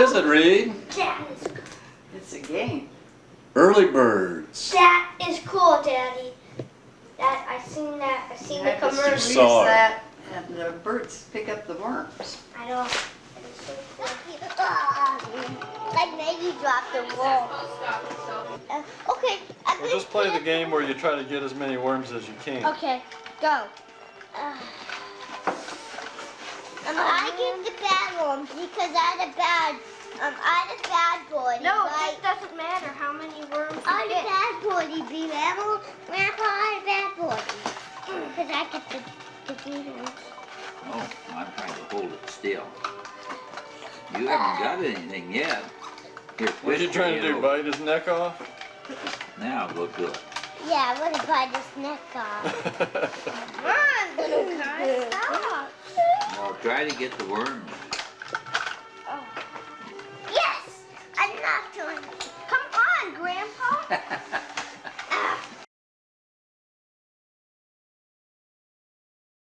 is it, Reed? That is cool. It's a game. Early birds. That is cool, Daddy. That I seen that. I seen the You have to commercial. squeeze Saw it. that, and the birds pick up the worms. I know. It's so cool. Like maybe drop the wall. Okay. We'll just play the game where you try to get as many worms as you can. Okay, go. I get the bad ones because I'm the bad boy. No, right? It doesn't matter how many worms you I'm get. I'm the bad boy, Grandma. Grandpa, I'm the bad boy. Because I get the good ones. Oh, I'm trying to hold it still. You haven't got anything yet. Here, What are you twist trying your to do, head bite his neck off? over. Now go to it. Yeah, I want to bite his neck off. Come on, little guy, stop. No, try to get the worms. Oh. Yes! I'm not doing it. Come on, Grandpa.